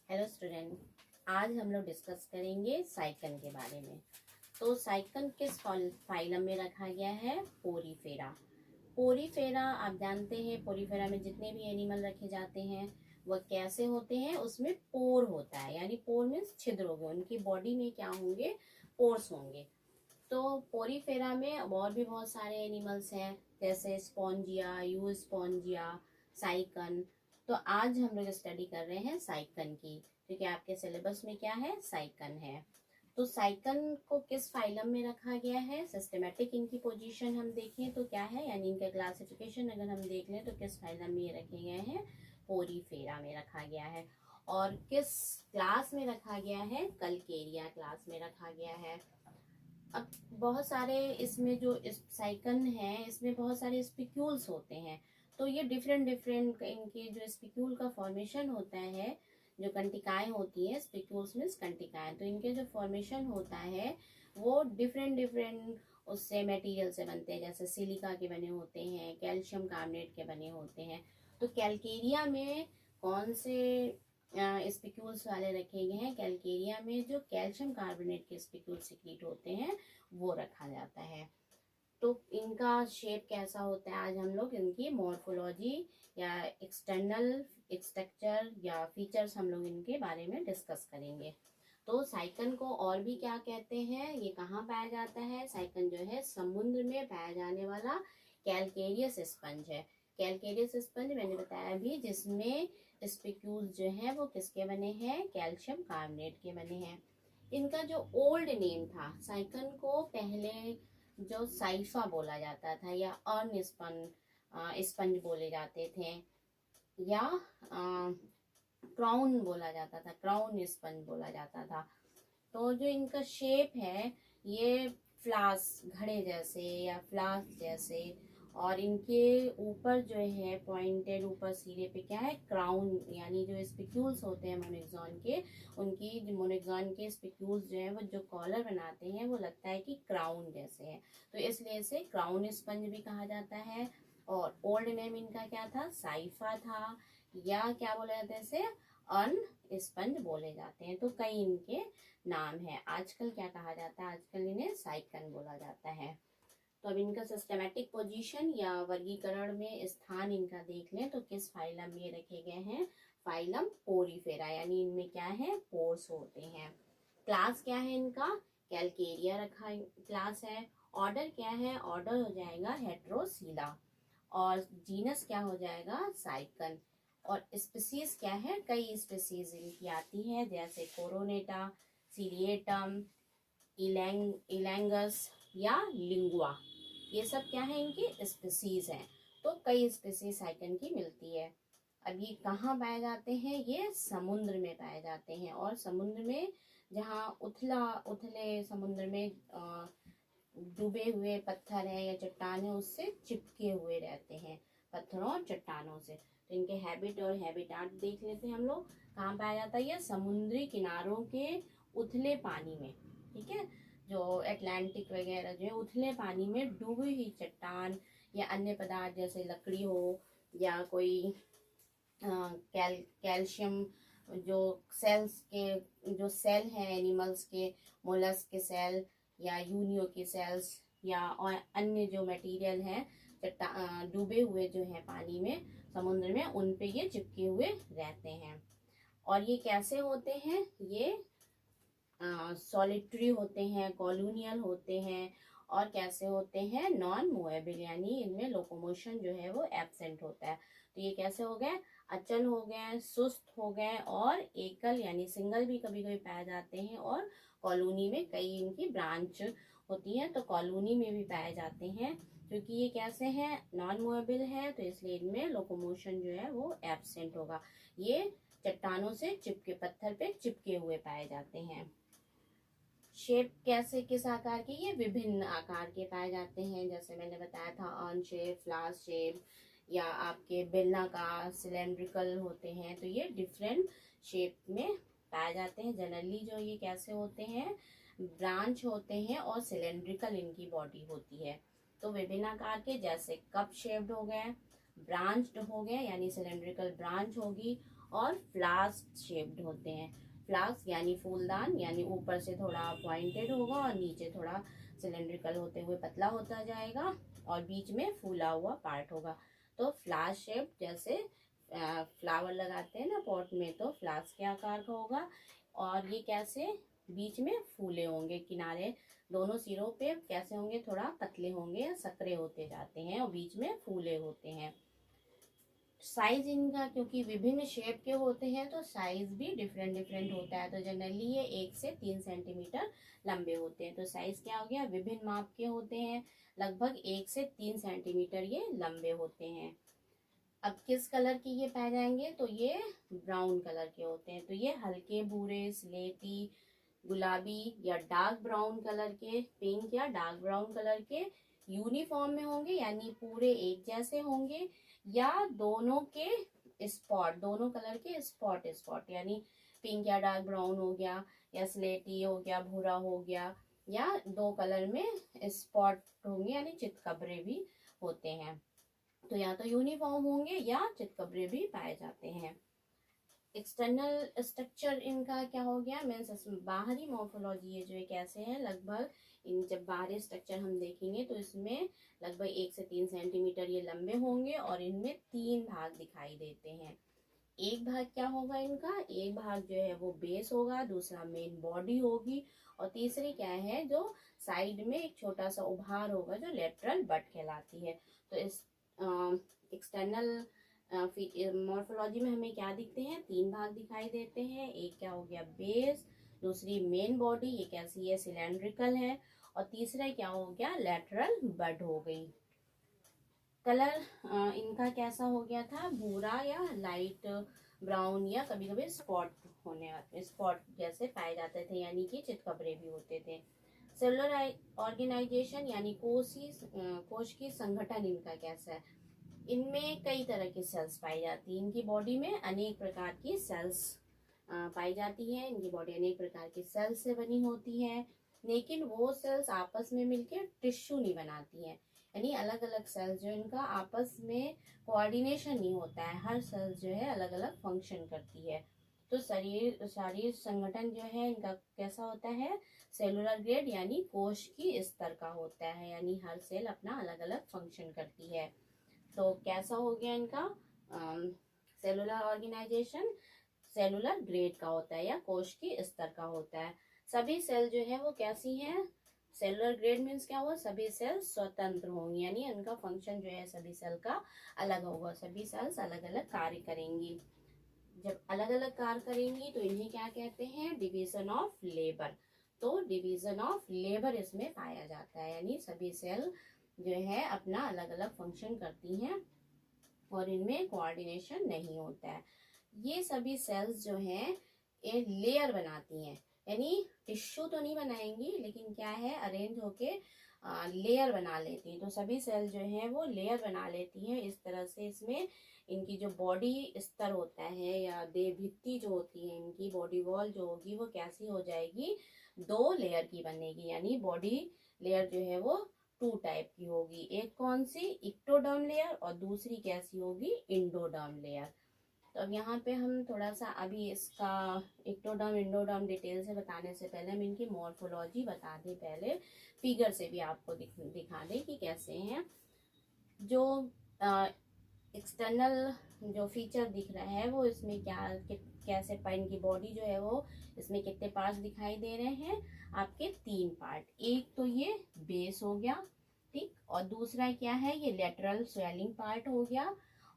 Hello student, आज हम लोग डिस्कस करेंगे साइकन के बारे में। तो साइकन किस फाइलम में रखा गया है? पोरीफेरा। पोरीफेरा आप जानते हैं, पोरीफेरा में जितने भी एनिमल रखे जाते हैं वह कैसे होते हैं? उसमें पोर होता है, यानी पोर मीन्स छिद्र होंगे, उनकी बॉडी में क्या होंगे? पोर्स होंगे। तो पोरीफेरा में और भी बहुत सारे एनिमल्स हैं, जैसे स्पॉन्जिया, यू स्पॉन्जिया, साइकन। तो आज हम लोग स्टडी कर रहे हैं साइकन की, क्योंकि आपके सिलेबस में क्या है? साइकन है। तो साइकन को किस फाइलम में रखा गया है? सिस्टमेटिक इनकी पोजीशन हम देखें तो क्या है, यानी इनका क्लासिफिकेशन अगर हम देख लें तो किस फाइलम में ये रखे गए हैं? पोरीफेरा में रखा गया है। और किस क्लास में रखा गया है? कल्केरिया क्लास में रखा गया है। अब बहुत सारे इसमें जो साइकन है, इसमें बहुत सारे स्पिक्यूल्स होते हैं। तो ये डिफरेंट डिफरेंट इनके जो स्पिक्यूल का फॉर्मेशन होता है, जो कंटिकाएं होती हैं, स्पिक्यूल्स मीन्स कंटिकाएं, तो इनके जो फॉर्मेशन होता है वो डिफरेंट डिफरेंट उससे मटेरियल से बनते हैं। जैसे सिलिका के बने होते हैं, कैल्शियम कार्बोनेट के बने होते हैं। तो कैलकेरिया में कौन से स्पिक्यूल्स वाले रखे गए हैं? कैलकेरिया में जो कैल्शियम कार्बोनेट के स्पिक्यूल सिक्रीट होते हैं वो रखा जाता है। तो इनका शेप कैसा होता है, आज हम लोग इनकी मॉर्फोलॉजी या एक्सटर्नल स्ट्रक्चर या फीचर्स हम लोग इनके बारे में डिस्कस करेंगे। तो साइकन को और भी क्या कहते हैं? ये कहाँ पाया जाता है? साइकन जो है समुद्र में पाया जाने वाला कैलकेरियस स्पंज है। कैलकेरियस स्पंज मैंने बताया अभी, जिसमें स्पिक्यूल्स जो है वो किसके बने हैं? कैल्शियम कार्बोनेट के बने हैं। इनका जो ओल्ड नेम था साइकन को, पहले जो साइफा बोला जाता था या अर्न स्पंज बोले जाते थे, या क्राउन बोला जाता था, क्राउन स्पंज बोला जाता था। तो जो इनका शेप है ये फ्लास्क, घड़े जैसे या फ्लास्क जैसे, और इनके ऊपर जो है पॉइंटेड ऊपर सिरे पे क्या है? क्राउन, यानी जो स्पिक्यूल्स होते हैं मोनेक्सॉन के, उनकी जो मोनेक्सॉन के स्पिक्यूल्स जो है वो जो कॉलर बनाते हैं वो लगता है कि क्राउन जैसे है, तो इसलिए इसे क्राउन स्पंज भी कहा जाता है। और ओल्ड नेम इनका क्या था? साइफा था, या क्या बोला जाता है इसे? अर्न स्पंज बोले जाते हैं। तो कई इनके नाम है। आजकल क्या कहा जाता है? आजकल इन्हें साइकन बोला जाता है। तो अब इनका सिस्टमेटिक पोजीशन या वर्गीकरण में स्थान इनका देख लें तो किस फाइलम में रखे गए हैं? फाइलम पोरीफेरा, यानी इनमें क्या है? पोर्स होते हैं। क्लास क्या है इनका? कैलकेरिया रखा क्लास है। ऑर्डर क्या है? ऑर्डर हो जाएगा हेट्रोसीला। और जीनस क्या हो जाएगा? साइकन। और स्पीसीज क्या है? कई स्पीसीज इनकी आती है, जैसे कोरोनेटा, सीरिएटम, इलैंगस या लिंगुआ। ये सब क्या है? इनकी स्पीसीज हैं। तो कई स्पीसीज साइकन की मिलती है। अब ये कहाँ पाए जाते हैं? ये समुद्र में पाए जाते हैं। और समुद्र में जहाँ उथले समुद्र में डूबे हुए पत्थर है या चट्टान है, उससे चिपके हुए रहते हैं, पत्थरों और चट्टानों से। तो इनके हैबिट और हैबिटाट देख लेते हैं हम लोग। कहाँ पाया जाता है? ये समुद्री किनारों के उथले पानी में, ठीक है। जो अटलांटिक वगैरह जो है उथले पानी में डूबी हुई चट्टान या अन्य पदार्थ, जैसे लकड़ी हो या कोई कैल्शियम, जो सेल्स के जो सेल हैं एनिमल्स के, मोलस्क के सेल या यूनियो के सेल्स या और अन्य जो मटेरियल हैं डूबे हुए जो है पानी में, समुद्र में, उन पे ये चिपके हुए रहते हैं। और ये कैसे होते हैं? ये सॉलिटरी होते हैं, कॉलोनियल होते हैं, और कैसे होते हैं? नॉन मूवेबल, यानी इनमें लोकोमोशन जो है वो एब्सेंट होता है। तो ये कैसे हो गए? अचल हो गए, सुस्त हो गए, और एकल यानी सिंगल भी कभी कभी पाए जाते हैं। और कॉलोनी में कई इनकी ब्रांच होती है, तो कॉलोनी में भी पाए जाते हैं। क्योंकि ये कैसे हैं? नॉन मूवेबल है, तो इसलिए इनमें लोकोमोशन जो है वो एब्सेंट होगा। ये चट्टानों से चिपके, पत्थर पे चिपके हुए पाए जाते हैं। शेप कैसे, किस आकार के? ये विभिन्न आकार के पाए जाते हैं, जैसे मैंने बताया था, अर्न शेप, फ्लास्क शेप, या आपके बेलनाकार, सिलेंड्रिकल होते हैं। तो ये डिफरेंट शेप में पाए जाते हैं। जनरली जो ये कैसे होते हैं? ब्रांच होते हैं और सिलेंड्रिकल इनकी बॉडी होती है। तो विभिन्न आकार के, जैसे कप शेप्ड हो गए, ब्रांच्ड हो गए, यानी सिलेंड्रिकल ब्रांच होगी, और फ्लास्क शेप्ड होते हैं। फ्लास्क यानी फूलदान, यानी ऊपर से थोड़ा पॉइंटेड होगा और नीचे थोड़ा सिलेंड्रिकल होते हुए पतला होता जाएगा और बीच में फूला हुआ पार्ट होगा। तो फ्लास्क शेप, जैसे फ्लावर लगाते हैं ना पॉट में, तो फ्लास्क के आकार का होगा। और ये कैसे बीच में फूले होंगे, किनारे दोनों सिरों पे कैसे होंगे, थोड़ा पतले होंगे या सकरे होते जाते हैं और बीच में फूले होते हैं। साइज इनका क्योंकि विभिन्न शेप के होते हैं तो साइज भी डिफरेंट डिफरेंट होता है। तो जनरली ये 1 से 3 सेंटीमीटर लंबे होते हैं। तो साइज क्या हो गया, विभिन्न माप के होते हैं, लगभग 1 से 3 सेंटीमीटर ये लंबे होते हैं। अब किस कलर की ये पाए जाएंगे, तो ये ब्राउन कलर के होते हैं। तो ये हल्के भूरे, स्लेटी, गुलाबी या डार्क ब्राउन कलर के, पिंक या डार्क ब्राउन कलर के यूनिफॉर्म में होंगे, यानी पूरे एक जैसे होंगे, या दोनों के स्पॉट, दोनों कलर के स्पॉट स्पॉट, यानी पिंक या डार्क ब्राउन हो गया, या स्लेटी हो गया, भूरा हो गया, या 2 कलर में स्पॉट होंगे, यानी चितकबरे भी होते हैं। तो या तो यूनिफॉर्म होंगे या चितकबरे भी पाए जाते हैं। एक्सटर्नल स्ट्रक्चर इनका क्या हो गया, मीन्स बाहरी मॉर्फोलॉजी, ये जो एक ऐसे है, लगभग इन जब बाहरी स्ट्रक्चर हम देखेंगे तो इसमें लगभग 1 से 3 सेंटीमीटर ये लंबे होंगे और इनमें 3 भाग दिखाई देते हैं। एक भाग क्या होगा इनका, एक भाग जो है वो बेस होगा, दूसरा मेन बॉडी होगी, और तीसरी क्या है, जो साइड में एक छोटा सा उभार होगा जो लेटरल बट कहलाती है। तो इस एक्सटर्नल मॉर्फोलॉजी में हमें क्या दिखते हैं, 3 भाग दिखाई देते हैं। एक क्या हो गया बेस, दूसरी मेन बॉडी, ये कैसी है, सिलेंड्रिकल है, और तीसरा क्या हो गया, लेटरल बड हो गई। कलर इनका कैसा हो गया था, भूरा या लाइट ब्राउन, या कभी कभी स्पॉट होने, स्पॉट जैसे पाए जाते थे, यानी कि चितकबरे भी होते थे। सेलुलर ऑर्गेनाइजेशन यानी कोश की संगठन इनका कैसा है, इनमें कई तरह की सेल्स पाई जाती हैं। इनकी बॉडी में अनेक प्रकार की सेल्स पाई जाती हैं। इनकी बॉडी अनेक प्रकार की सेल्स से बनी होती है, लेकिन वो सेल्स आपस में मिलकर टिश्यू नहीं बनाती हैं। यानी अलग अलग सेल्स जो इनका आपस में कोऑर्डिनेशन नहीं होता है, हर सेल जो है अलग अलग फंक्शन करती है। तो शारीर संगठन जो है इनका कैसा होता है, सेलुलर ग्रेड यानी कोश की स्तर का होता है, यानी हर सेल अपना अलग अलग फंक्शन करती है। तो कैसा हो गया इनका सेलुलर ऑर्गेनाइजेशन, सेलुलर ग्रेड का होता है या कोश की स्तर का होता है। सभी सेल जो है वो कैसी हैं, सेलुलर ग्रेड मीन्स क्या हुआ, सभी सेल स्वतंत्र होंगी, यानी उनका फंक्शन जो है सभी सेल का अलग होगा, सभी सेल्स अलग अलग कार्य करेंगी। जब अलग अलग कार्य करेंगी तो इन्हें क्या कहते हैं, डिवीजन ऑफ लेबर। तो डिवीजन ऑफ लेबर इसमें पाया जाता है, यानी सभी सेल जो है अपना अलग अलग फंक्शन करती हैं और इनमें कोऑर्डिनेशन नहीं होता है। ये सभी सेल्स जो हैं ये लेयर बनाती हैं, यानी टिश्यू तो नहीं बनाएंगी, लेकिन क्या है, अरेंज होके लेयर बना लेती हैं। तो सभी सेल जो है वो लेयर बना लेती हैं इस तरह से। इसमें इनकी जो बॉडी स्तर होता है या देह भित्ति जो होती है, इनकी बॉडी वॉल जो होगी वो कैसी हो जाएगी, 2 लेयर की बनेगी, यानी बॉडी लेयर जो है वो 2 टाइप की होगी। एक कौन सी, इक्टोडर्म लेयर, और दूसरी कैसी होगी, इंडोडर्म लेयर। तो अब यहाँ पे हम थोड़ा सा अभी इसका इक्टोडर्म इंडोडर्म डिटेल से बताने से पहले हम इनकी मॉर्फोलॉजी बता दें, पहले फिगर से भी आपको दिखा दें कि कैसे हैं। जो एक्सटर्नल जो फीचर दिख रहा है वो इसमें कैसे इनकी बॉडी जो है वो, इसमें कितने पार्ट्स दिखाई दे रहे हैं आपके, 3 पार्ट। एक तो ये बेस हो गया, ठीक, और दूसरा क्या है, ये लेटरल स्वेलिंग पार्ट हो गया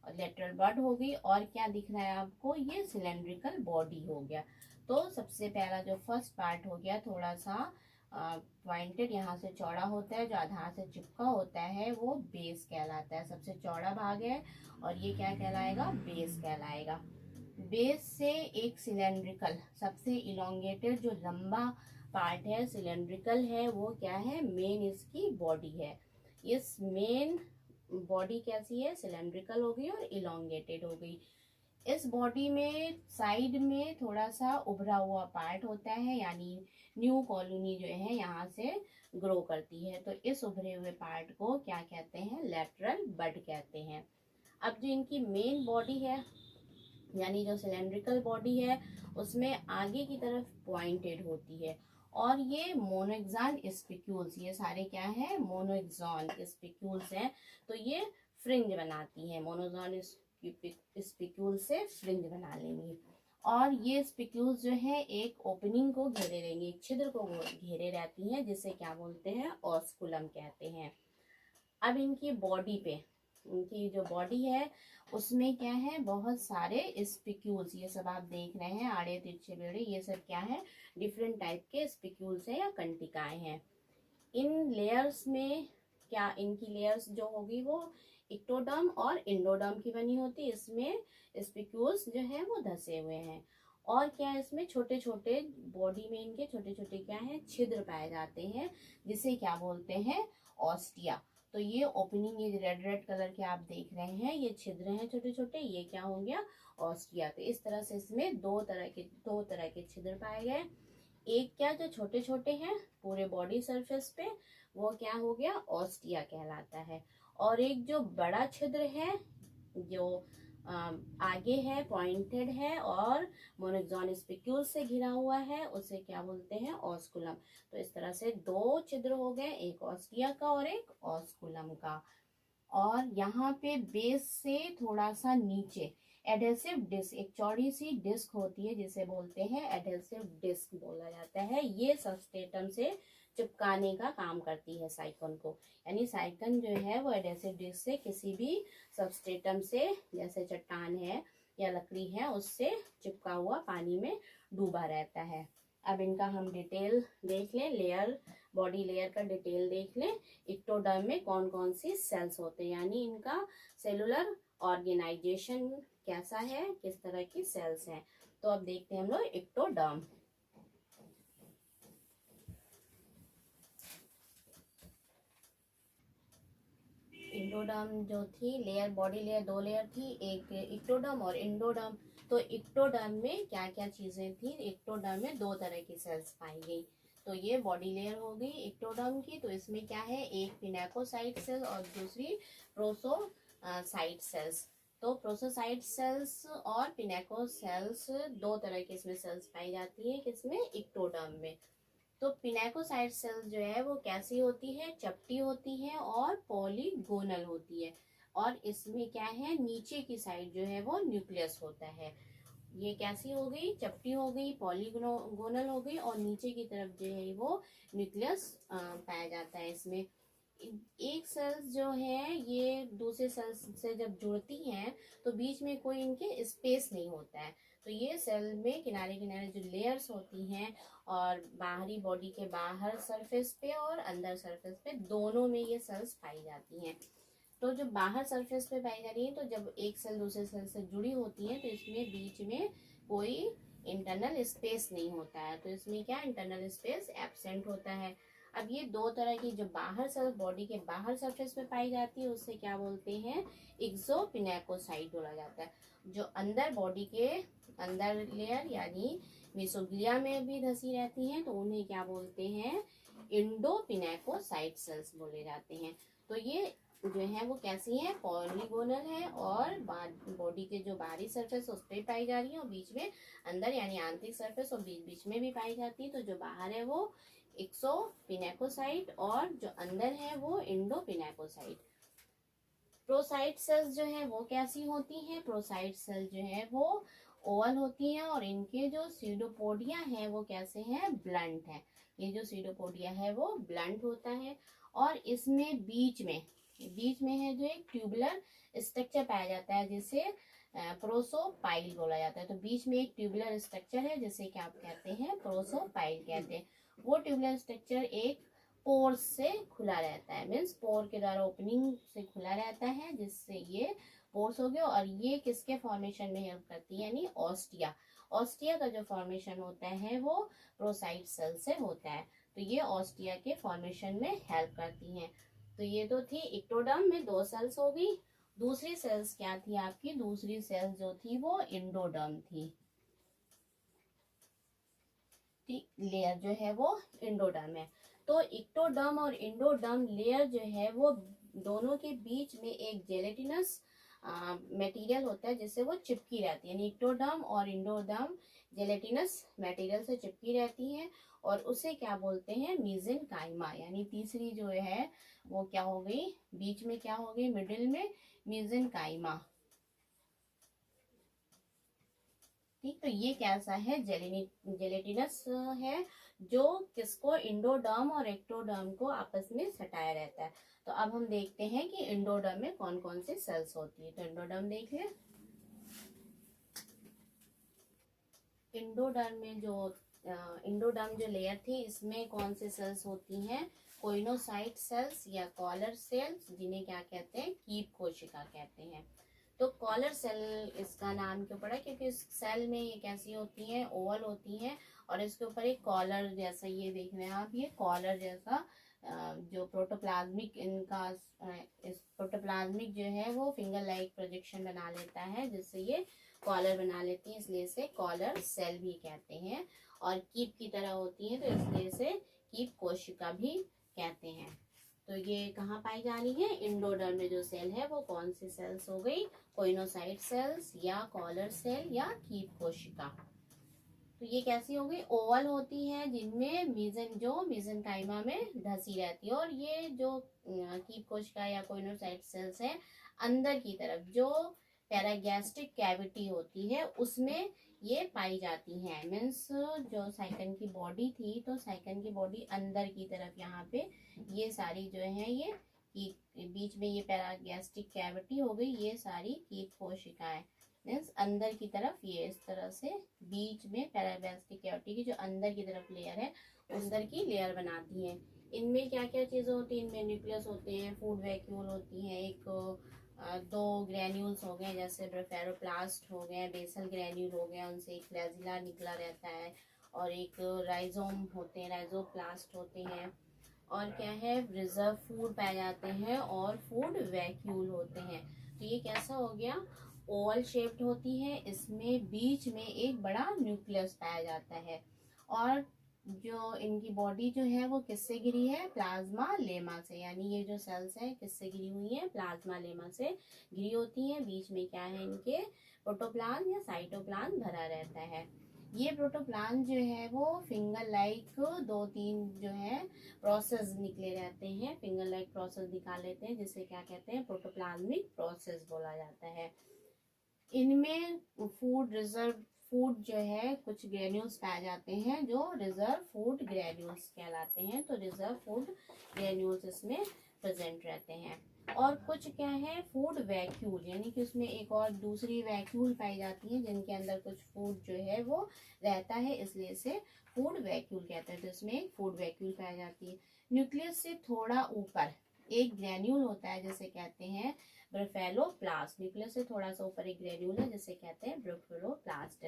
और लेटरल बड हो गई, और क्या दिख रहा है आपको, ये सिलेंड्रिकल बॉडी हो गया। तो सबसे पहला जो फर्स्ट पार्ट हो गया, थोड़ा सा पॉइंटेड, यहाँ से चौड़ा होता है, जो आधार से चिपका होता है वो बेस कहलाता है, सबसे चौड़ा भाग है, और ये क्या कहलाएगा, बेस कहलाएगा। बेस से एक सिलेंड्रिकल, सबसे इलोंगेटेड जो लंबा पार्ट है, सिलेंड्रिकल है, वो क्या है, मेन इसकी बॉडी है। इस मेन बॉडी कैसी है, सिलेंड्रिकल हो गई और इलोंगेटेड हो गई। इस बॉडी में साइड में थोड़ा सा उभरा हुआ पार्ट होता है, यानी न्यू कॉलोनी जो है यहाँ से ग्रो करती है। तो इस उभरे हुए पार्ट को क्या कहते हैं, लेटरल बड कहते हैं। अब जो इनकी मेन बॉडी है यानी जो सिलेंड्रिकल बॉडी है उसमें आगे की तरफ पॉइंटेड होती है। और ये मोनोएक्सॉन स्पिक्यूल्स, ये सारे क्या है, मोनोएक्सॉन स्पिक्यूल्स हैं। तो ये फ्रिंज बनाती है, मोनोएक्सॉन स्पिक्यूल से फ्रिंज बना लेंगी। और ये स्पिक्यूल्स जो है एक ओपनिंग को घेरे रहेंगे, एक छिद्र को घेरे रहती हैं, जिसे क्या बोलते हैं, ऑस्कुलम कहते हैं। अब इनकी बॉडी पे, इनकी जो बॉडी है उसमें क्या है, बहुत सारे स्पिक्यूल्स, ये सब आप देख रहे हैं आड़े तिरछे बेड़े, ये सब क्या है, डिफरेंट टाइप के स्पिक्यूल्स है या कंटिकाएं हैं। इन लेयर्स में क्या, इनकी लेयर्स जो होगी वो इक्टोडर्म और इंडोडर्म की बनी होती है। इसमें स्पिक्यूल्स जो है वो धसे हुए हैं। और क्या है, इसमें छोटे छोटे, बॉडी में इनके छोटे छोटे क्या है, छिद्र पाए जाते हैं, जिसे क्या बोलते हैं, ऑस्टिया। तो ये ओपनिंग, ये रेड रेड कलर के आप देख रहे हैं, ये छिद्र हैं छोटे छोटे, ये क्या हो गया, ऑस्टिया। तो इस तरह से इसमें दो तरह के छिद्र पाए गए। एक क्या, जो छोटे छोटे हैं पूरे बॉडी सरफेस पे, वो क्या हो गया, ऑस्टिया कहलाता है। और एक जो बड़ा छिद्र है, जो आगे है, पॉइंटेड है और मोनोएक्सॉन स्पिक्यूल से घिरा हुआ है, उसे क्या बोलते हैं, ऑस्कुलम। तो इस तरह से दो छिद्र हो गए, एक ऑस्टिया का और एक ऑस्कुलम का। और यहाँ पे बेस से थोड़ा सा नीचे एडहेसिव डिस्क, एक चौड़ी सी डिस्क होती है, जिसे बोलते हैं एडहेसिव डिस्क बोला जाता है। ये सबस्ट्रेटम से चिपकाने का काम करती है साइकन को। यानी साइकन जो है वो एडहेसिव डिस्क से किसी भी सबस्ट्रेटम से, जैसे चट्टान है या लकड़ी है, उससे चिपका हुआ पानी में डूबा रहता है। अब इनका हम डिटेल देख लें, लेयर, बॉडी लेयर का डिटेल देख लें। इक्टोडर्म में कौन कौन सी सेल्स होते हैं, यानी इनका सेलुलर ऑर्गेनाइजेशन कैसा है, किस तरह की सेल्स हैं। तो अब देखते हैं हम लोग इक्टोडर्म। इंडोडर्म जो थी लेयर, बॉडी लेयर दो लेयर थी, एक इक्टोडर्म और इंडोडर्म। तो इक्टोडर्म में क्या क्या चीजें थी, इक्टोडर्म में दो तरह की सेल्स पाई गई। तो ये बॉडी लेयर हो गई इक्टोडर्म की। तो इसमें क्या है, एक पिनेकोसाइट सेल और दूसरी प्रोसोसाइट सेल्स। तो प्रोसोसाइट सेल्स और पिनेको सेल्स, दो तरह की इसमें सेल्स पाई जाती है, किसमें, इक्टोडर्म में। तो पिनेकोसाइट सेल्स जो है वो कैसी होती है, चपटी होती है और पॉलीगोनल होती है। और इसमें क्या है, नीचे की साइड जो है वो न्यूक्लियस होता है। ये कैसी हो गई, चपटी हो गई, पॉलीगोनल हो गई, और नीचे की तरफ जो है वो न्यूक्लियस पाया जाता है इसमें। एक सेल्स जो है ये दूसरे सेल्स से जब जुड़ती हैं तो बीच में कोई इनके स्पेस नहीं होता है। तो ये सेल में किनारे किनारे जो लेयर्स होती हैं, और बाहरी बॉडी के बाहर सरफेस पे और अंदर सरफेस पे, दोनों में ये सेल्स पाई जाती हैं। तो जो बाहर सरफेस पे पाई जा रही है, तो जब एक सेल दूसरे सेल से जुड़ी होती है तो इसमें बीच में कोई इंटरनल स्पेस नहीं होता है। तो इसमें क्या, इंटरनल स्पेस एब्सेंट होता है। अब ये दो तरह की जो बाहर सेल बॉडी के बाहर सरफेस पे पाई जाती है उससे क्या बोलते हैं, एक्सोपिनेकोसाइट बोला जाता है। जो अंदर बॉडी के अंदर लेयर यानी मिसोग्लिया में भी धसी रहती हैं, तो उन्हें क्या बोलते हैं, इंडोपिनेकोसाइट सेल्स बोले जाते हैं। तो ये जो है वो कैसी है, पॉलीगोनल है, और बॉडी के जो बाहरी सरफेस उस पर पाई जा रही है, और बीच में अंदर यानी आंतरिक सरफेस और बीच बीच में भी पाई जाती है। तो जो बाहर है वो एक्सोपिनेकोसाइट और जो अंदर है वो इंडोपिनेकोसाइट। प्रोसाइट सेल्स जो है वो कैसी होती हैं, प्रोसाइट सेल जो है वो ओवल होती हैं, और इनके जो सीडोपोडिया है वो कैसे हैं, ब्लंट है। ये जो सीडोपोडिया है वो ब्लंट होता है। और इसमें बीच में है जो एक ट्यूबुलर स्ट्रक्चर पाया जाता है, जिसे प्रोसोपाइल बोला जाता है। तो बीच में एक ट्यूबुलर स्ट्रक्चर है जिसे क्या आप कहते हैं, प्रोसोपाइल कहते हैं। वो ट्यूबुलर स्ट्रक्चर एक पोर से खुला रहता है, मीन्स पोर के द्वारा ओपनिंग से खुला रहता है, जिससे ये पोर्स हो गया। और ये किसके फॉर्मेशन में हेल्प करती है, यानी ऑस्टिया। ऑस्टिया का जो फॉर्मेशन होता है वो प्रोसाइट सेल से होता है। तो ये ऑस्टिया के फॉर्मेशन में हेल्प करती हैं। तो ये तो थी इक्टोडर्म में दो सेल्स हो गई। दूसरी सेल्स क्या थी आपकी, दूसरी सेल्स जो थी वो इंडोडर्म थी। लेयर जो है वो इंडोडर्म है। तो इक्टोडर्म और इंडोडर्म लेयर जो है वो दोनों के बीच में एक जेलेटिनस मटेरियल होता है जिससे वो चिपकी रहती है, यानी इक्टोडर्म और इंडोडर्म जेलेटिनस मटेरियल से चिपकी रहती हैं, और उसे क्या बोलते हैं, मीजेनकाइमा। यानी तीसरी जो है वो क्या हो गई, बीच में क्या हो गई, मिडिल में मीजेनकाइमा। ठीक, तो ये कैसा है, जेलेटिनस है, जो किसको, इंडोडर्म और एक्टोडर्म को आपस में सटाया रहता है। तो अब हम देखते हैं कि इंडोडर्म में कौन कौन सी सेल्स होती है। तो इंडोडर्म देख लें। इंडोडर्म में जो इंडोडर्म जो लेयर थी, इसमें कौन सी सेल्स होती हैं, कोइनोसाइट सेल्स या कॉलर सेल्स, जिन्हें क्या कहते हैं, कीप कोशिका कहते हैं। तो कॉलर सेल इसका नाम क्यों पड़ा, क्योंकि इस सेल में ये कैसी होती हैं, ओवल होती हैं, और इसके ऊपर एक कॉलर जैसा, ये देख रहे हैं आप, ये कॉलर जैसा जो प्रोटोप्लाज्मिक इनका इस प्रोटोप्लाज्मिक जो है वो फिंगर लाइक प्रोजेक्शन बना लेता है, जिससे ये कॉलर बना लेती हैं, इसलिए इसे कॉलर सेल भी कहते हैं। और कीप की तरह होती हैं, तो इसलिए इसे कीप कोशिका भी कहते हैं। तो ये कहाँ पाई जा रही है, इंडोडर्म में जो सेल है वो कौन सी सेल्स हो गई, कोइनोसाइट सेल्स या कॉलर सेल या कीप कोशिका। तो ये कैसी हो गई, ओवल होती है, जिनमें मीजेनकाइमा में धसी रहती है, और ये जो कीप कोशिका या कोइनोसाइट सेल्स है, अंदर की तरफ जो पैरागैस्ट्रिक कैविटी होती है उसमें ये पाई जाती हैं। मीन्स जो साइकन की बॉडी थी, तो साइकन की बॉडी अंदर की तरफ यहाँ पे ये सारी जो है, ये बीच में ये पैरागैस्ट्रिक कैविटी हो गई, ये सारी कीप कोशिकाएं मीन्स अंदर की तरफ, ये इस तरह से बीच में पैरागैस्ट्रिक कैविटी की जो अंदर की तरफ लेयर है, उस अंदर की लेयर बनाती हैं। इनमें क्या क्या चीजें होती हैं, इनमें न्यूक्लियस होते हैं, फूड वैक्यूल होती हैं, एक दो ग्रैन्यूल्स हो गए, जैसे ब्रोफेरोप्लास्ट हो गए, बेसल ग्रैन्यूल हो गया, उनसे एक फ्लैजिला निकला रहता है, और एक राइजोम होते हैं, राइजोप्लास्ट होते हैं, और क्या है, रिजर्व फूड पाए जाते हैं, और फूड वैक्यूल होते हैं। तो ये कैसा हो गया, ओवल शेप्ड होती है, इसमें बीच में एक बड़ा न्यूक्लियस पाया जाता है, और जो इनकी बॉडी जो है वो किससे गिरी है, प्लाज्मा लेमा से। यानी ये जो सेल्स है किससे गिरी हुई है, प्लाज्मा लेमा से गिरी होती है। बीच में क्या है, इनके प्रोटोप्लाज्म या साइटोप्लाज्म भरा रहता है। ये प्रोटोप्लाज्म जो है वो फिंगर लाइक दो तीन जो है प्रोसेस निकले रहते हैं, फिंगर लाइक प्रोसेस निकाल लेते हैं, जिसे क्या कहते हैं, प्रोटोप्लाज्मिक प्रोसेस बोला जाता है। इनमें फूड जो है कुछ ग्रेन्यूल्स पाए जाते हैं, जो रिजर्व फूड ग्रेन्यूल्स कहलाते हैं। तो रिजर्व फूड ग्रेन्यूल्स इसमें प्रेजेंट रहते हैं। और कुछ क्या है, फूड वैक्यूल, यानी कि उसमें एक और दूसरी वैक्यूल पाई जाती है, जिनके अंदर कुछ फूड जो है वो रहता है, इसलिए इसे फूड वैक्यूल कहते हैं। तो इसमें एक फूड वैक्यूल पाई जाती है। न्यूक्लियस से थोड़ा ऊपर एक ग्रेन्यूल होता है, जिसे कहते हैं ब्रोफेलोप्लास्ट। न्यूक्लियस से थोड़ा सा ऊपर एक ग्रेन्यूल है, जिसे कहते हैं ब्रोफेलोप्लास्ट।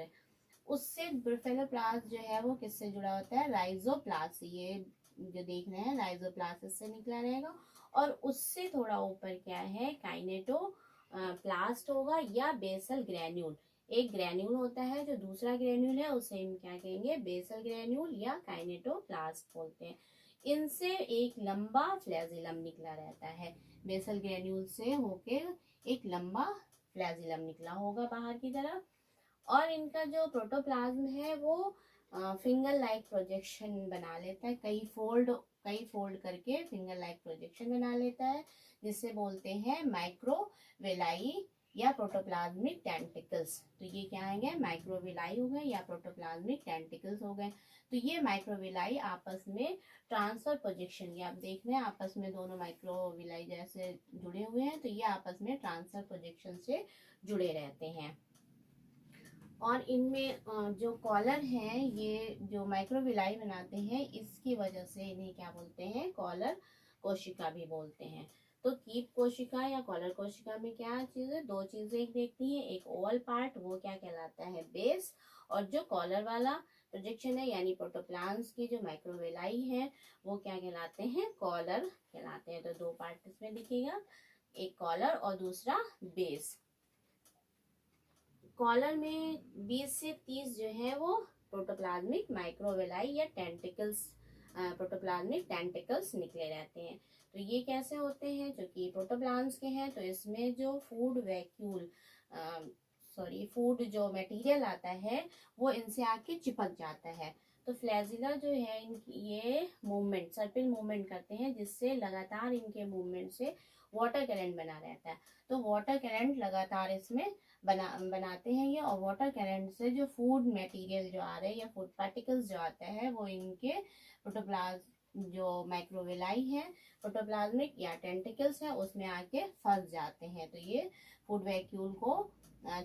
उससे ब्रोफेलोप्लास्ट जो है वो किससे जुड़ा होता है, राइजोप्लास्ट। ये जो देख रहे हैं राइजोप्लास्ट से निकला रहेगा। और उससे थोड़ा ऊपर क्या है, काइनेटो प्लास्ट होगा या बेसल ग्रेन्यूल। एक ग्रेन्यूल होता है, जो दूसरा ग्रेन्यूल है उसे हम क्या कहेंगे, बेसल ग्रेन्यूल या काइनेटोप्लास्ट बोलते हैं। इनसे एक लंबा फ्लैजिलम निकला रहता है, बेसल ग्रेन्यूल से होके एक लंबा फ्लैजिलम निकला होगा बाहर की तरफ। और इनका जो प्रोटोप्लाज्म है वो फिंगर लाइक प्रोजेक्शन बना लेता है, कई फोल्ड करके फिंगर लाइक प्रोजेक्शन बना लेता है, जिसे बोलते हैं माइक्रोवेलाई या प्रोटोप्लाज्मिक टेंटिकल्स। तो ये क्या आएंगे, माइक्रोविलाई हो गए या प्रोटोप्लाज्मिक टेंटिकल्स हो गए। तो ये माइक्रोविलाई आपस में ट्रांसफर प्रोजेक्शन, ये आप देख रहे हैं आपस में दोनों माइक्रोविलाई जैसे जुड़े हुए हैं, तो ये आपस में ट्रांसफर प्रोजेक्शन से जुड़े रहते हैं। और इनमें जो कॉलर हैं, ये जो माइक्रोविलाई बनाते हैं, इसकी वजह से इन्हें क्या बोलते हैं, कॉलर कोशिका भी बोलते हैं। तो कीप कोशिका या कॉलर कोशिका में क्या चीज है, दो चीजें देखती हैं, एक ओवल पार्ट वो क्या कहलाता है, बेस, और जो कॉलर वाला प्रोजेक्शन है यानी प्रोटोप्लाज्म की जो माइक्रोविलाई है वो क्या कहलाते हैं, कॉलर कहलाते हैं। तो दो पार्ट इसमें दिखेगा, एक कॉलर और दूसरा बेस। कॉलर में 20 से 30 जो है वो प्रोटोप्लाज्मिक माइक्रोविलाई या टेंटिकल्स, प्रोटोप्लाज्मिक टेंटिकल्स निकले रहते हैं। तो ये कैसे होते हैं, जो कि प्रोटोप्लाज्म के हैं, तो इसमें जो फूड जो मटेरियल आता है वो इनसे आके चिपक जाता है। तो फ्लैजिला जो है ये मूवमेंट, सर्पिल मूवमेंट करते हैं, जिससे लगातार इनके मूवमेंट से वाटर करंट बना रहता है। तो वाटर करंट लगातार इसमें बनाते हैं ये, और वाटर करंट से जो फूड मटेरियल जो आ रहे हैं या फूड पार्टिकल्स जो आता है वो इनके प्रोटोप्लाज्म जो माइक्रोविलाई है, प्रोटोप्लाज्मिक या टेंटिकल्स है, उसमें आके फंस जाते हैं। तो ये फूड वैक्यूल को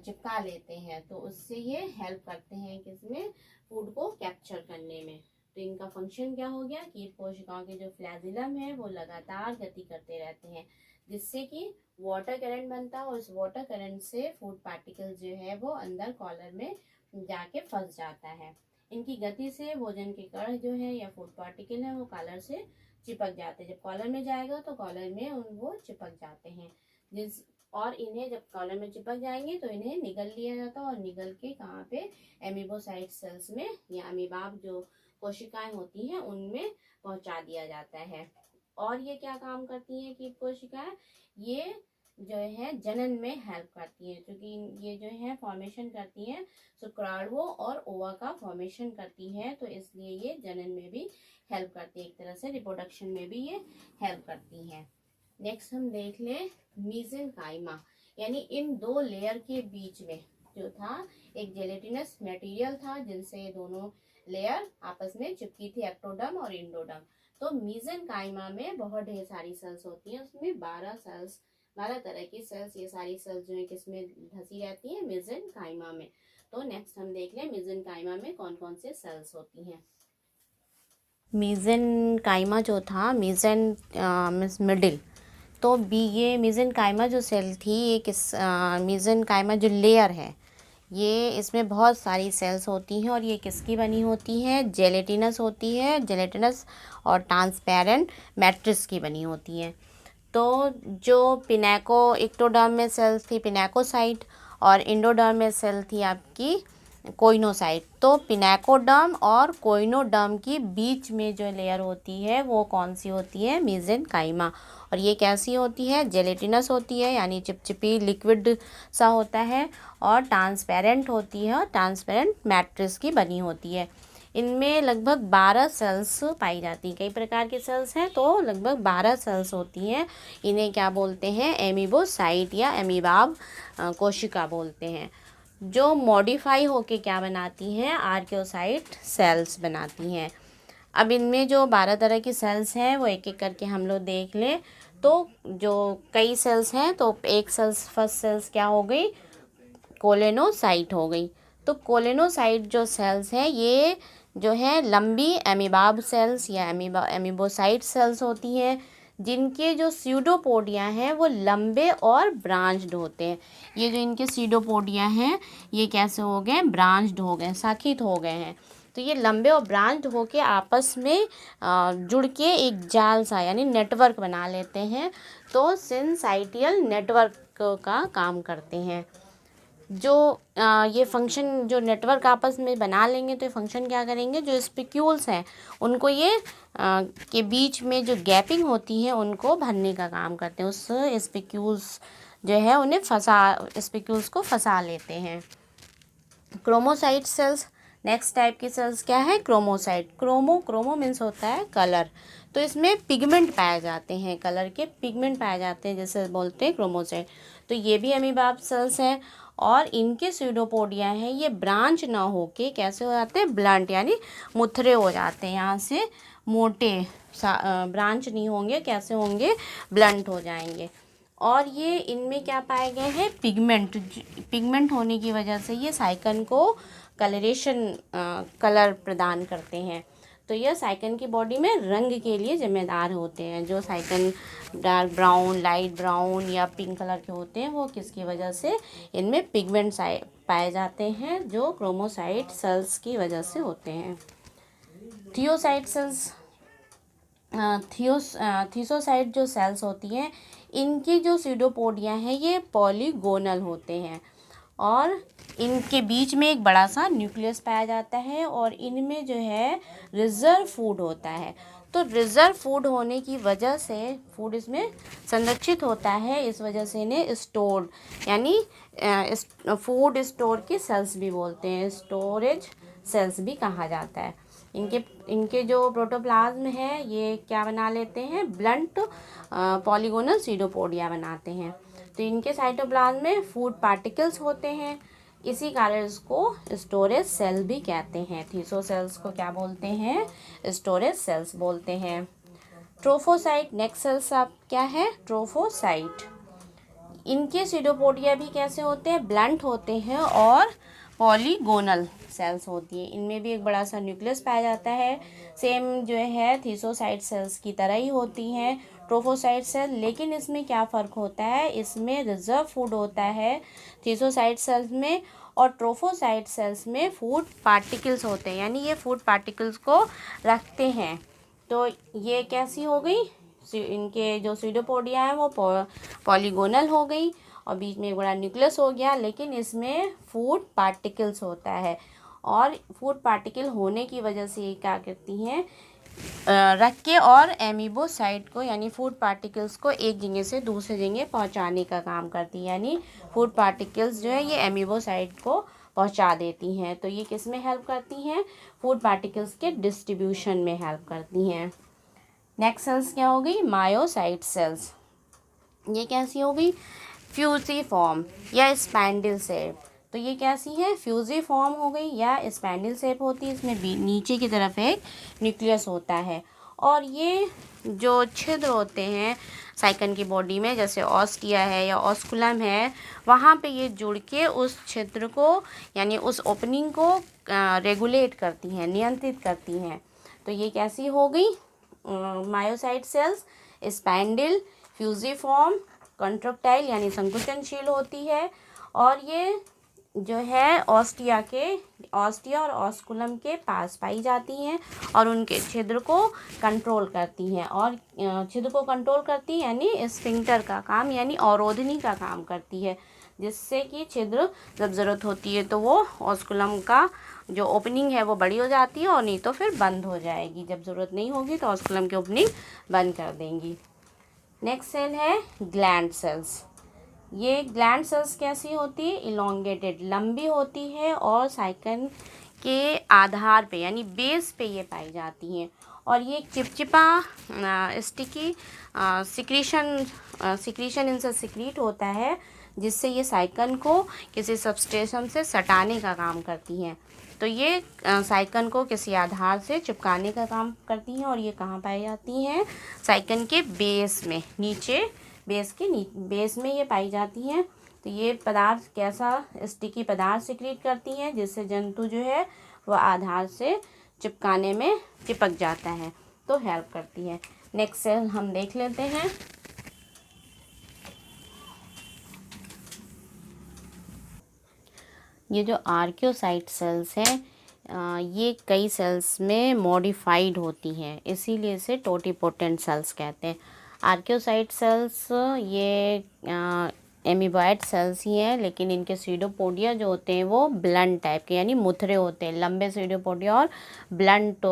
चिपका लेते हैं, तो उससे ये हेल्प करते हैं किसमें, फूड को कैप्चर करने में। तो इनका फंक्शन क्या हो गया, कीट कोशिकाओं के जो फ्लैजिलम है वो लगातार गति करते रहते हैं, जिससे कि वाटर करंट बनता है, और उस वाटर करंट से फूड पार्टिकल जो है वो अंदर कॉलर में जाके फंस जाता है। इनकी गति से भोजन के कण जो है या फूड पार्टिकल है वो कॉलर से चिपक जाते हैं। जब कॉलर में जाएगा तो कॉलर में वो चिपक जाते हैं, और इन्हें जब कॉलर में चिपक जाएंगे तो इन्हें निगल लिया जाता है, और निगल के कहाँ पे, एमीबोसाइट सेल्स में या अमीबाब जो कोशिकाएं होती हैं उनमें पहुंचा दिया जाता है। और ये क्या काम करती हैं कीट कोशिकाएं, ये जो है जनन में हेल्प करती हैं, क्योंकि ये जो है फॉर्मेशन करती हैं शुक्राणुओं और ओवा का फॉर्मेशन करती है, तो इसलिए ये जनन में भी हेल्प करती है, एक तरह से रिप्रोडक्शन में भी ये हेल्प करती हैं। नेक्स्ट हम देख लें मीसेनकाइमा, यानी इन दो लेयर के बीच में जो था एक जेलेटिनस मटेरियल था, जिनसे ये दोनों लेयर आपस में चिपकी थी, एक्टोडर्म और इंडोडर्म। तो मीसेनकाइमा में बहुत ढेर सारी सेल्स होती हैं, उसमें 12 तरह की सेल्स, ये सारी सेल्स जो है किसमें धसी रहती है, मीसेनकाइमा में। तो नेक्स्ट हम देख लें मीसेनकाइमा में कौन कौन से सेल्स होती हैं। मीसेनकाइमा जो था, मिडिल, तो ये मीसेनकाइमा जो सेल थी, ये मीसेनकाइमा जो लेयर है ये, इसमें बहुत सारी सेल्स होती हैं, और ये किसकी बनी होती है, जेलेटिनस होती है, जेलेटिनस और ट्रांसपेरेंट मैट्रिक्स की बनी होती है। तो जो एक्टोडर्म में सेल्स थी पिनेकोसाइट, और इंडोडर्म में सेल थी आपकी कोइनोसाइट। तो पिनेकोडर्म और कोइनोडर्म की बीच में जो लेयर होती है वो कौन सी होती है, मीसेनकाइमा। और ये कैसी होती है, जेलेटिनस होती है, यानी चिपचिपी लिक्विड सा होता है, और ट्रांसपेरेंट होती है, और ट्रांसपेरेंट मैट्रिक्स की बनी होती है। इनमें लगभग 12 सेल्स पाई जाती हैं, कई प्रकार के सेल्स हैं, तो लगभग 12 सेल्स होती हैं। इन्हें क्या बोलते हैं, एमीबोसाइट या एमीबाब कोशिका बोलते हैं, जो मॉडिफाई होके क्या बनाती हैं, आर्कियोसाइट सेल्स बनाती हैं। अब इनमें जो 12 तरह की सेल्स हैं वो एक एक करके हम लोग देख लें। तो जो कई सेल्स हैं, तो एक सेल्स, फर्स्ट सेल्स क्या हो गई, कोलेनोसाइट हो गई। तो कोलेनोसाइट जो सेल्स हैं ये जो है लंबी एमीबाब सेल्स या एमीबोसाइट सेल्स होती हैं, जिनके जो स्यूडोपोडिया हैं वो लंबे और ब्रांच्ड होते हैं। ये जो इनके स्यूडोपोडिया हैं ये कैसे हो गए, ब्रांच्ड हो गए, शाखित हो गए हैं। तो ये लंबे और ब्रांच्ड होके आपस में जुड़ के एक जाल सा यानी नेटवर्क बना लेते हैं, तो सिनसाइटियल नेटवर्क का काम करते हैं। जो ये फंक्शन, जो नेटवर्क आपस में बना लेंगे तो ये फंक्शन क्या करेंगे, जो स्पिक्यूल्स हैं उनको ये के बीच में जो गैपिंग होती है उनको भरने का काम करते हैं। उस स्पिक्यूल्स जो है उन्हें स्पिक्यूल्स को फंसा लेते हैं। क्रोमोसाइट सेल्स, नेक्स्ट टाइप की सेल्स क्या है, क्रोमोसाइट। क्रोमो मीन्स होता है कलर, तो इसमें पिगमेंट पाए जाते हैं, कलर के पिगमेंट पाए जाते हैं, जैसे बोलते हैं क्रोमोसाइट। तो ये भी अमीबाब सेल्स हैं, और इनके स्यूडोपोडिया हैं ये ब्रांच ना होके कैसे हो जाते हैं, ब्लंट, यानी मुथरे हो जाते हैं, यहाँ से मोटे, ब्रांच नहीं होंगे, कैसे होंगे, ब्लंट हो जाएंगे। और ये इनमें क्या पाए गए हैं, पिगमेंट होने की वजह से ये साइकन को कलर प्रदान करते हैं। तो यह साइकन की बॉडी में रंग के लिए जिम्मेदार होते हैं। जो साइकन डार्क ब्राउन, लाइट ब्राउन या पिंक कलर के होते हैं वो किसकी वजह से, इनमें पिगमेंट पाए जाते हैं, जो क्रोमोसाइट सेल्स की वजह से होते हैं। थियोसाइट सेल्स, थियोसाइट जो सेल्स होती हैं इनकी जो स्यूडोपोडिया हैं ये पॉलीगोनल होते हैं, और इनके बीच में एक बड़ा सा न्यूक्लियस पाया जाता है, और इनमें जो है रिजर्व फूड होता है। तो रिजर्व फूड होने की वजह से फूड इसमें संरक्षित होता है, इस वजह से इन्हें स्टोर यानी फूड स्टोर के सेल्स भी बोलते हैं, स्टोरेज सेल्स भी कहा जाता है। इनके जो प्रोटोप्लाज्म है ये क्या बना लेते हैं, ब्लंट पॉलीगोनल सीडोपोडिया बनाते हैं। तो इनके साइटोप्लाज्म में फूड पार्टिकल्स होते हैं, इसी कारण इसको स्टोरेज सेल भी कहते हैं। थीसो सेल्स को क्या बोलते हैं, स्टोरेज सेल्स बोलते हैं। ट्रोफोसाइट नेक्स्ट सेल्स आप क्या है, ट्रोफोसाइट। इनके सीडोपोडिया भी कैसे होते हैं, ब्लंट होते हैं और पॉलीगोनल सेल्स होती है। इनमें भी एक बड़ा सा न्यूक्लियस पाया जाता है, सेम जो है थीसोसाइट सेल्स की तरह ही होती हैं ट्रोफोसाइट सेल। लेकिन इसमें क्या फ़र्क होता है, इसमें रिजर्व फूड होता है थीसोसाइट सेल्स में, और ट्रोफोसाइट सेल्स में फूड पार्टिकल्स होते हैं, यानी ये फूड पार्टिकल्स को रखते हैं। तो ये कैसी हो गई, इनके जो सीडोपोडिया है वो पॉलीगोनल हो गई और बीच में एक बड़ा न्यूक्लियस हो गया, लेकिन इसमें फूड पार्टिकल्स होता है। और फूड पार्टिकल होने की वजह से ये क्या करती हैं, रख के और एमीबोसाइट को यानी फूड पार्टिकल्स को एक जगह से दूसरे जगह पहुंचाने का काम करती है। यानी फूड पार्टिकल्स जो है ये एमीबोसाइट को पहुंचा देती हैं। तो ये किस में हेल्प करती हैं, फूड पार्टिकल्स के डिस्ट्रीब्यूशन में हेल्प करती हैं। नेक्स्ट सेल्स क्या हो गई, मायोसाइट सेल्स। ये कैसी हो गई, फ्यूजिफॉर्म या स्पैंडल शेप। तो ये कैसी है, फ्यूजिफॉर्म हो गई या स्पैंडल शेप होती है। इसमें नीचे की तरफ एक न्यूक्लियस होता है और ये जो छिद्र होते हैं साइकन की बॉडी में, जैसे ऑस्टिया है या ऑस्कुलम है, वहाँ पे ये जुड़ के उस छिद्र को यानी उस ओपनिंग को रेगुलेट करती हैं, नियंत्रित करती हैं। तो ये कैसी हो गई, myocyte sales spindle, fusiform, contractile यानी संकुचनशील होती है। और ये जो है ऑस्टिया और ऑस्कुलम के पास पाई जाती हैं और उनके छिद्र को कंट्रोल करती हैं। और छिद्र को कंट्रोल करती है यानी स्फिंक्टर का काम यानी अवरोधनी का काम करती है, जिससे कि छिद्र जब ज़रूरत होती है तो वो ऑस्कुलम का जो ओपनिंग है वो बड़ी हो जाती है और नहीं तो फिर बंद हो जाएगी। जब ज़रूरत नहीं होगी तो ऑस्कुलम की ओपनिंग बंद कर देंगी। नेक्स्ट सेल है ग्लैंड सेल्स। ये ग्लैंड सेल्स कैसी होती है, इलोंगेटेड, लंबी होती है और साइकन के आधार पे यानी बेस पे ये पाई जाती हैं। और ये चिपचिपा स्टिकी सिक्रीशन इनसे सिक्रीट होता है, जिससे ये साइकन को किसी सबस्टेशन से सटाने का काम करती हैं। तो ये साइकन को किसी आधार से चिपकाने का काम करती हैं और ये कहाँ पाई जाती हैं, साइकन के बेस में, नीचे बेस में ये पाई जाती हैं। तो ये पदार्थ कैसा, स्टिकी पदार्थ सिक्रीट करती हैं, जिससे जंतु जो है वो आधार से चिपकाने में चिपक जाता है, तो हेल्प करती है। नेक्स्ट सेल हम देख लेते हैं। ये जो आर्कियोसाइट सेल्स हैं ये कई सेल्स में मॉडिफाइड होती हैं, इसीलिए इसे टोटिपोटेंट सेल्स कहते हैं। आर्कियोसाइट सेल्स ये एमीबॉयड सेल्स ही हैं, लेकिन इनके सीडोपोडिया जो होते हैं वो ब्लंट टाइप के यानी मुथरे होते हैं। लंबे सीडोपोडिया और ब्लंट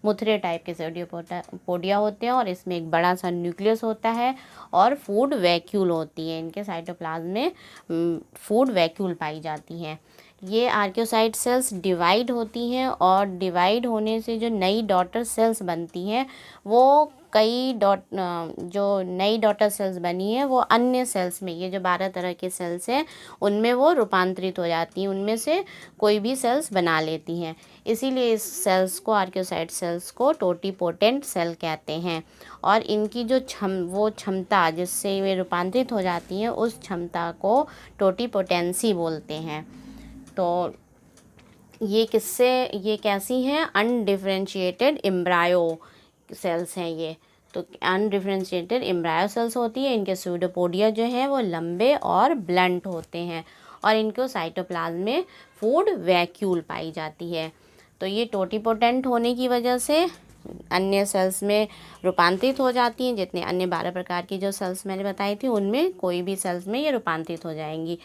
मुथरे टाइप के सीडोपोडिया होते हैं और इसमें एक बड़ा सा न्यूक्लियस होता है और फूड वैक्यूल होती है। इनके साइटोप्लाज्म में फूड वैक्यूल पाई जाती हैं। ये आर्कियोसाइट सेल्स डिवाइड होती हैं और डिवाइड होने से जो नई डॉटर सेल्स बनती हैं वो जो नई डॉटर सेल्स बनी है वो अन्य सेल्स में, ये जो 12 तरह के सेल्स हैं उनमें वो रूपांतरित हो जाती हैं, उनमें से कोई भी सेल्स बना लेती हैं। इसीलिए इस सेल्स को, आर्कियोसाइट सेल्स को टोटिपोटेंट सेल कहते हैं। और इनकी जो क्षमता जिससे वे रूपांतरित हो जाती हैं उस क्षमता को टोटिपोटेंसी बोलते हैं। तो ये कैसी हैं, अनडिफरेंशिएटेड एम्ब्रायो सेल्स हैं ये। तो अनडिफरेंशिएटेड एम्ब्रायो सेल्स होती है। इनके सूडोपोडिया जो हैं वो लंबे और ब्लंट होते हैं और इनको साइटोप्लाज्म में फूड वैक्यूल पाई जाती है। तो ये टोटिपोटेंट होने की वजह से अन्य सेल्स में रूपांतरित हो जाती हैं। जितने अन्य 12 प्रकार की जो सेल्स मैंने बताई थी उनमें कोई भी सेल्स में ये रूपांतरित हो जाएंगी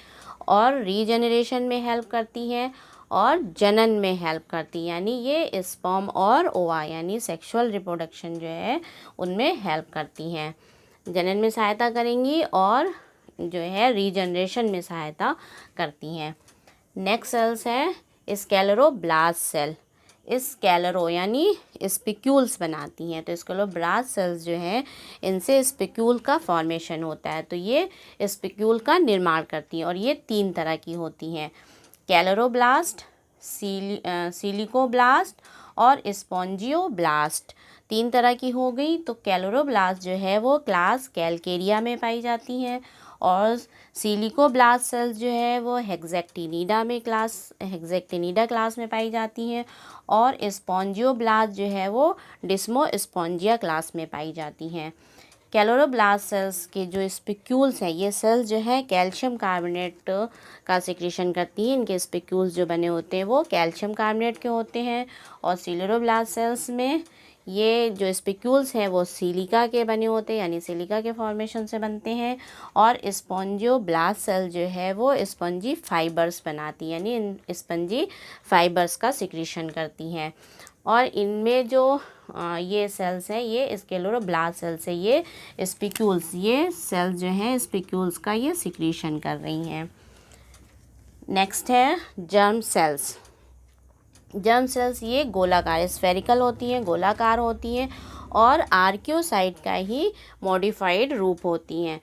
और रीजेनरेशन में हेल्प करती हैं और जनन में हेल्प करती है, यानी ये स्पर्म और ओवा यानी सेक्सुअल रिप्रोडक्शन जो है उनमें हेल्प करती हैं। जनन में सहायता करेंगी और जो है रीजनरेशन में सहायता करती हैं। नेक्स्ट सेल्स है स्क्लेरोब्लास्ट सेल। स्क्लेरो यानी स्पिक्यूल्स बनाती हैं, तो स्क्लेरोब्लास्ट सेल्स जो हैं इनसे स्पिक्यूल का फॉर्मेशन होता है, तो ये स्पिक्यूल का निर्माण करती हैं और ये 3 तरह की होती हैं, क्लेरोब्लास्ट, सिलिकोब्लास्ट और स्पॉन्जियोब्लास्ट। 3 तरह की हो गई। तो क्लेरोब्लास्ट जो है वो क्लास कैलकेरिया में पाई जाती हैं और सिलिकोब्लास्ट सेल्स जो है वो हेक्सेक्टिनिडा क्लास में पाई जाती हैं और स्पॉन्जियोब्लास्ट जो है वो डिस्मोस्पॉन्जिया क्लास में पाई जाती हैं। क्लेरोब्लास्ट सेल्स के जो स्पिक्यूल्स हैं, ये सेल्स जो है कैल्शियम कार्बोनेट का सिक्रीशन करती हैं। इनके स्पिक्यूल्स जो बने होते हैं वो कैल्शियम कार्बोनेट के होते हैं और सिलिकोब्लास्ट सेल्स में ये जो स्पिक्यूल्स हैं वो सिलिका के बने होते हैं, यानी सिलिका के फॉर्मेशन से बनते हैं। और स्पॉन्जियोब्लास्ट सेल जो है वो स्पंजी फाइबर्स बनाती हैं, यानी स्पंजी फाइबर्स का सिक्रीशन करती हैं। और इनमें जो ये सेल्स हैं, ये स्क्लेरोब्लास्ट सेल्स है, ये स्पिक्यूल्स, ये सेल्स जो हैं स्पिक्यूल्स का ये सिक्रीशन कर रही हैं। नेक्स्ट है जर्म सेल्स। जर्म सेल्स ये गोलाकार स्फेरिकल होती हैं, गोलाकार होती हैं और आर्कियोसाइट का ही मॉडिफाइड रूप होती हैं,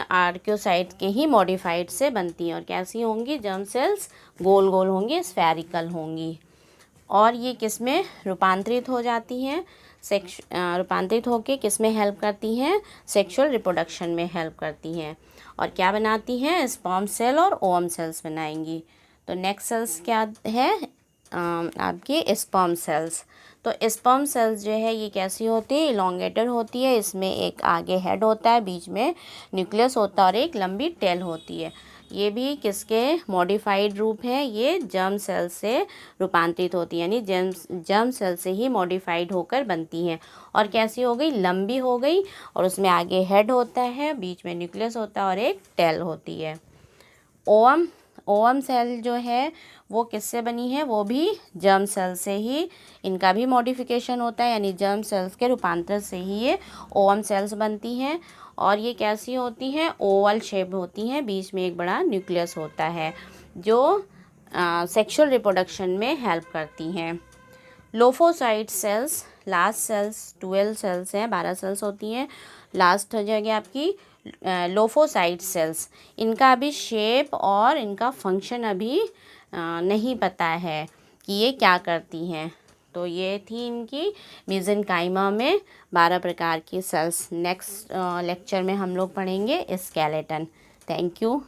आर्कियोसाइट के ही मॉडिफाइड से बनती हैं। और कैसी होंगी जर्म सेल्स? गोल गोल होंगी, स्फेरिकल होंगी। और ये किस में रूपांतरित हो जाती हैं? रूपांतरित होकर किस में हेल्प करती हैं? सेक्सुअल रिप्रोडक्शन में हेल्प करती हैं। और क्या बनाती हैं? स्पर्म सेल और ओवम सेल्स बनाएंगी। तो नेक्स्ट सेल्स क्या है? आपकी स्पर्म सेल्स। तो स्पर्म सेल्स जो है ये कैसी होती है? इलोंगेटेड होती है। इसमें एक आगे हेड होता है, बीच में न्यूक्लियस होता है और एक लंबी टेल होती है। ये भी किसके मॉडिफाइड रूप हैं? ये जर्म सेल से रूपांतरित होती है, यानी जर्म सेल से ही मॉडिफाइड होकर बनती हैं। और कैसी हो गई? लंबी हो गई और उसमें आगे हेड होता है, बीच में न्यूक्लियस होता है और एक टेल होती है। ओवम सेल जो है वो किससे बनी है? वो भी जर्म सेल से ही, इनका भी मॉडिफिकेशन होता है, यानी जर्म सेल्स के रूपांतर से ही ये ओवम सेल्स बनती हैं। और ये कैसी होती हैं? ओवल शेप होती हैं, बीच में एक बड़ा न्यूक्लियस होता है जो सेक्सुअल रिप्रोडक्शन में हेल्प करती हैं। लोफोसाइट सेल्स, लास्ट सेल्स 12 सेल्स हैं, 12 सेल्स होती हैं। लास्ट हो जाएगी आपकी लोफोसाइट सेल्स। इनका अभी शेप और इनका फंक्शन अभी नहीं पता है कि ये क्या करती हैं। तो ये थी इनकी मेसेनकाइमा में 12 प्रकार की सेल्स। नेक्स्ट लेक्चर में हम लोग पढ़ेंगे स्केलेटन। Thank you.